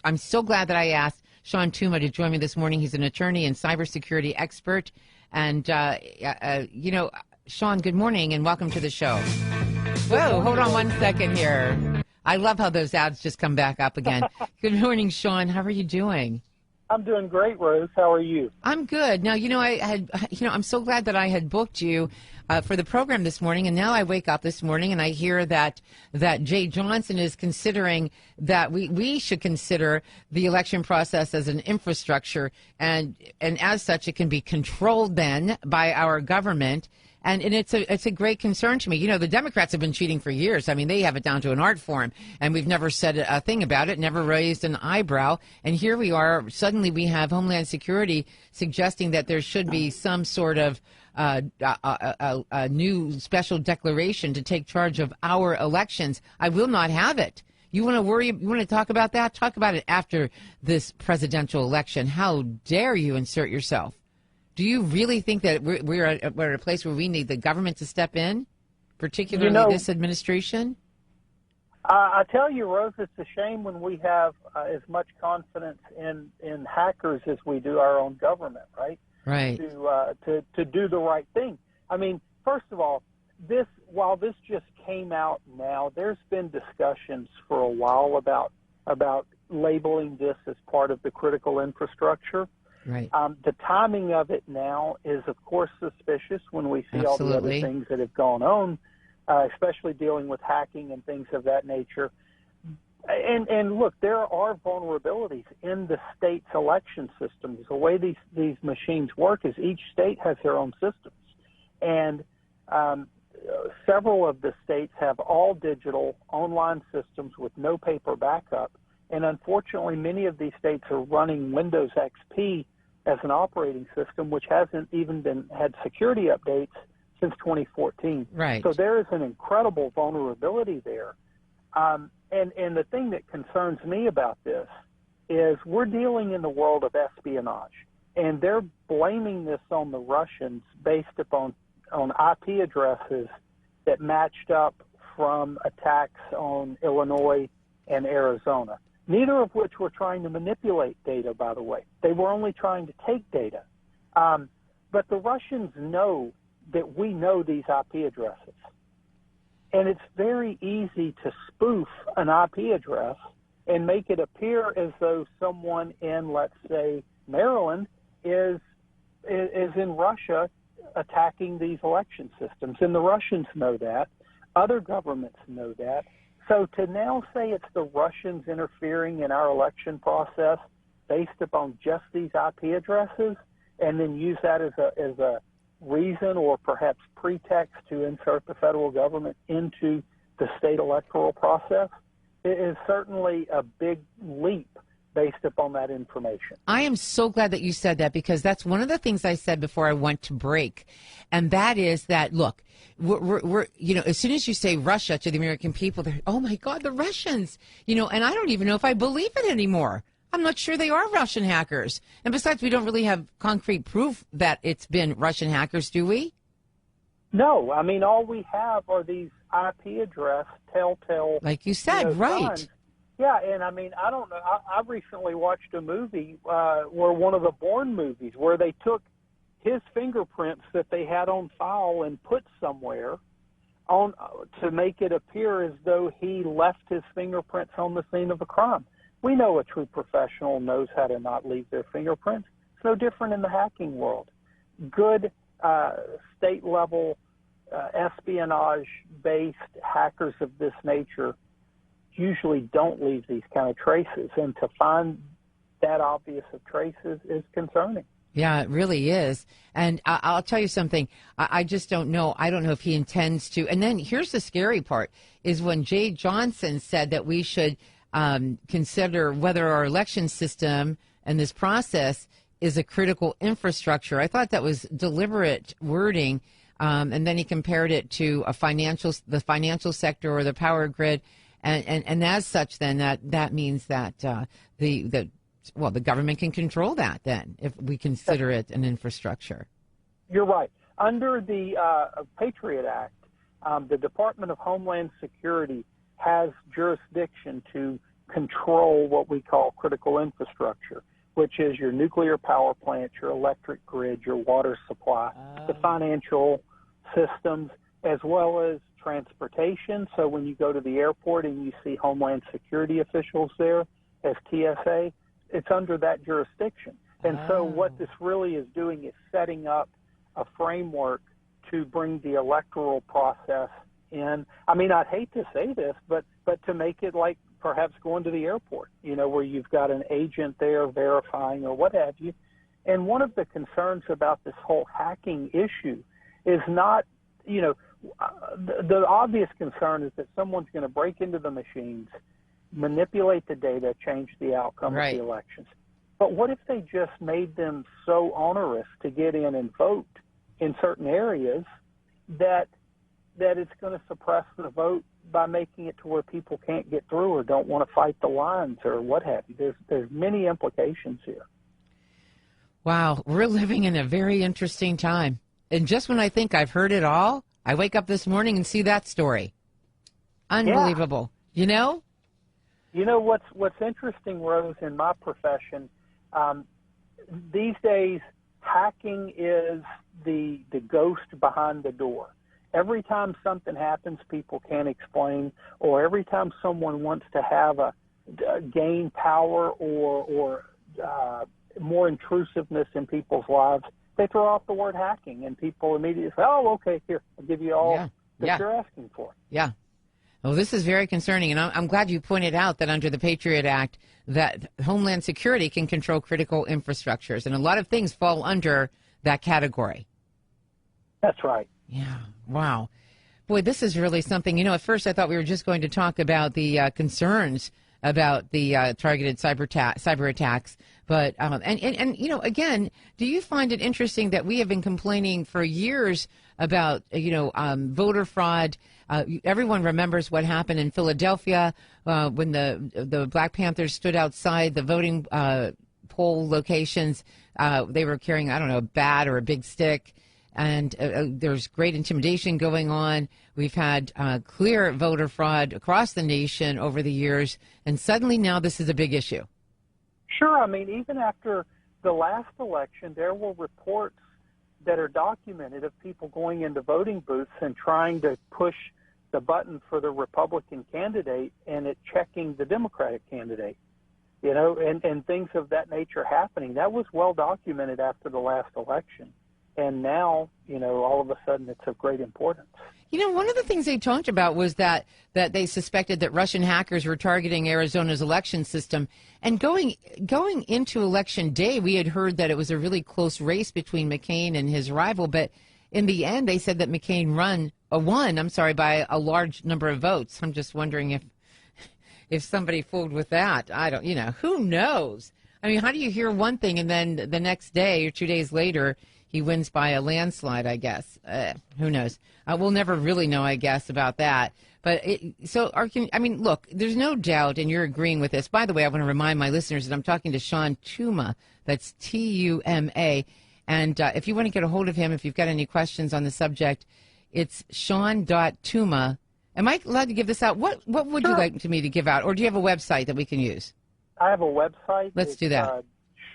I'm so glad that I asked Shawn Tuma to join me this morning. He's an attorney and cybersecurity expert. And, Shawn, good morning and welcome to the show. Whoa, hold on one second here. I love how those ads just come back up again. Good morning, Shawn. How are you doing? I'm doing great, Rose. How are you? I'm good. Now, I'm so glad that I had booked you for the program this morning, and now I wake up this morning and I hear that Jay Johnson is considering that we should consider the election process as an infrastructure, and as such, it can be controlled then by our government. And it's a great concern to me. You know, the Democrats have been cheating for years. I mean, they have it down to an art form, and we've never said a thing about it, never raised an eyebrow. And here we are. Suddenly we have Homeland Security suggesting that there should be some sort of a new special declaration to take charge of our elections. I will not have it. You want to worry? You want to talk about that? Talk about it after this presidential election. How dare you insert yourself? Do you really think that we're at a place where we need the government to step in, particularly this administration? I tell you, Rose, it's a shame when we have as much confidence in hackers as we do our own government, right? Right. To do the right thing. I mean, first of all, while this just came out now, there's been discussions for a while about labeling this as part of the critical infrastructure. Right. The timing of it now is, of course, suspicious when we see Absolutely. all the other things that have gone on, especially dealing with hacking and things of that nature. And look, there are vulnerabilities in the state's election systems. The way these machines work is each state has their own systems. And several of the states have all digital online systems with no paper backup. And unfortunately, many of these states are running Windows XP as an operating system, which hasn't even had security updates since 2014. Right. So there is an incredible vulnerability there. And the thing that concerns me about this is we're dealing in the world of espionage, and they're blaming this on the Russians based upon IP addresses that matched up from attacks on Illinois and Arizona. Neither of which were trying to manipulate data, by the way. They were only trying to take data. But the Russians know that we know these IP addresses. And it's very easy to spoof an IP address and make it appear as though someone in, let's say, Maryland is in Russia attacking these election systems. And the Russians know that. Other governments know that. So to now say it's the Russians interfering in our election process based upon just these IP addresses and then use that as a reason or perhaps pretext to insert the federal government into the state electoral process is certainly a big leap based upon that information. I am so glad that you said that, because that's one of the things I said before I went to break. And that is that, look, we're as soon as you say Russia to the American people, they're, oh my God, the Russians, and I don't even know if I believe it anymore. I'm not sure they are Russian hackers. And besides, we don't really have concrete proof that it's been Russian hackers, do we? No, I mean, all we have are these IP address telltale. Like you said, right. Signs. Yeah, and I mean, I don't know. I recently watched a movie, where one of the Bourne movies, where they took his fingerprints that they had on file and put somewhere on to make it appear as though he left his fingerprints on the scene of a crime. We know a true professional knows how to not leave their fingerprints. It's no different in the hacking world. Good state-level espionage-based hackers of this nature usually don't leave these kind of traces, and to find that obvious of traces is concerning. Yeah, it really is. And I'll tell you something. I just don't know. I don't know if he intends to. And then here's the scary part, is when Jay Johnson said that we should consider whether our election system and this process is a critical infrastructure. I thought that was deliberate wording. And then he compared it to the financial sector or the power grid. And as such, then that means that the government can control that then if we consider it an infrastructure. You're right. Under the Patriot Act, the Department of Homeland Security has jurisdiction to control what we call critical infrastructure, which is your nuclear power plants, your electric grid, your water supply, the financial systems, as well as transportation. So when you go to the airport and you see Homeland Security officials there as TSA, it's under that jurisdiction. And so what this really is doing is setting up a framework to bring the electoral process in. I mean, I'd hate to say this, but to make it like perhaps going to the airport, where you've got an agent there verifying or what have you. And one of the concerns about this whole hacking issue is not, the obvious concern is that someone's going to break into the machines, manipulate the data, change the outcome of the elections. But what if they just made them so onerous to get in and vote in certain areas that it's going to suppress the vote by making it to where people can't get through or don't want to fight the lines or what have you? There's many implications here. Wow, we're living in a very interesting time. And just when I think I've heard it all, I wake up this morning and see that story. Unbelievable. Yeah. What's interesting, Rose, in my profession, these days hacking is the ghost behind the door. Every time something happens people can't explain, or every time someone wants to have gain power or more intrusiveness in people's lives, they throw off the word hacking, and people immediately say, "Oh, okay, here, I'll give you all that you're asking for." Yeah. Well, this is very concerning, and I'm glad you pointed out that under the Patriot Act that Homeland Security can control critical infrastructures, and a lot of things fall under that category. That's right. Yeah. Wow. Boy, this is really something. At first I thought we were just going to talk about the concerns about the targeted cyber attacks. But, again, do you find it interesting that we have been complaining for years about, voter fraud? Everyone remembers what happened in Philadelphia when the Black Panthers stood outside the voting poll locations. They were carrying, a bat or a big stick. And there's great intimidation going on. We've had clear voter fraud across the nation over the years. And suddenly now this is a big issue. Sure. I mean, even after the last election, there were reports that are documented of people going into voting booths and trying to push the button for the Republican candidate and it checking the Democratic candidate, and things of that nature happening. That was well documented after the last election. And now, all of a sudden it's of great importance. One of the things they talked about was that they suspected that Russian hackers were targeting Arizona's election system. And going into Election Day, we had heard that it was a really close race between McCain and his rival. But in the end, they said that McCain won by a large number of votes. I'm just wondering if somebody fooled with that. I don't, who knows? I mean, how do you hear one thing and then the next day or 2 days later he wins by a landslide, I guess. Who knows? We'll never really know, I guess, about that. But look, there's no doubt, and you're agreeing with this. By the way, I want to remind my listeners that I'm talking to Shawn Tuma. That's Tuma. And if you want to get a hold of him, if you've got any questions on the subject, it's Shawn.Tuma. Am I allowed to give this out? What would you like me to give out? Or do you have a website that we can use? I have a website. Let's do that.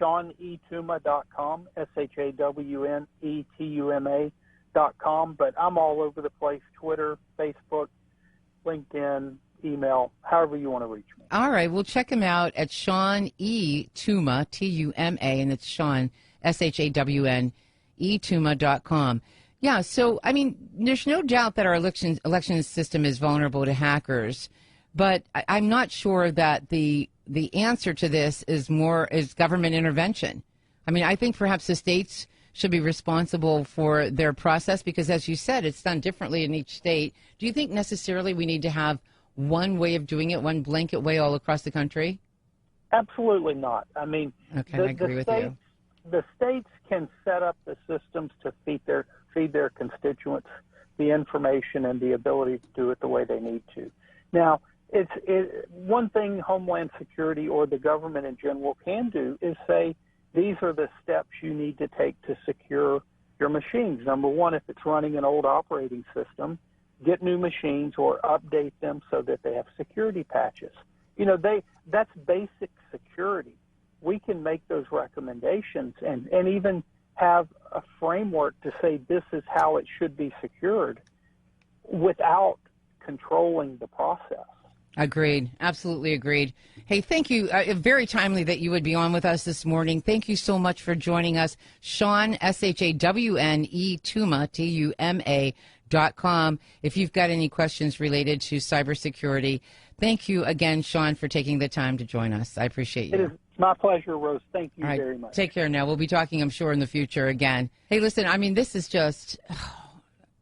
ShawnETuma.com, ShawnETuma.com, but I'm all over the place, Twitter, Facebook, LinkedIn, email, however you want to reach me. All right, we'll check him out at Shawn E. Tuma, Tuma, and it's Shawn, ShawnE Tuma.com. Yeah, so, there's no doubt that our election system is vulnerable to hackers, but I'm not sure that the answer to this is government intervention. I think perhaps the states should be responsible for their process because, as you said, it's done differently in each state. Do you think necessarily we need to have one way of doing it, one blanket way all across the country? Absolutely not. I agree with you. The states can set up the systems to feed their constituents the information and the ability to do it the way they need to. Now, one thing Homeland Security or the government in general can do is say, these are the steps you need to take to secure your machines. Number one, if it's running an old operating system, get new machines or update them so that they have security patches. that's basic security. We can make those recommendations and even have a framework to say this is how it should be secured without controlling the process. Agreed. Absolutely agreed. Hey, thank you. Very timely that you would be on with us this morning. Thank you so much for joining us. Shawn, SHAWNE, Tuma, TUMA.com. If you've got any questions related to cybersecurity, thank you again, Shawn, for taking the time to join us. I appreciate you. It is my pleasure, Rose. Thank you All right, very much. Take care now. We'll be talking, I'm sure, in the future again. Hey, listen, I mean, this is just,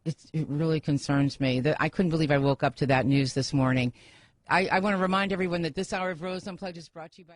it really concerns me. I couldn't believe I woke up to that news this morning. I want to remind everyone that this hour of Rose Unplugged is brought to you by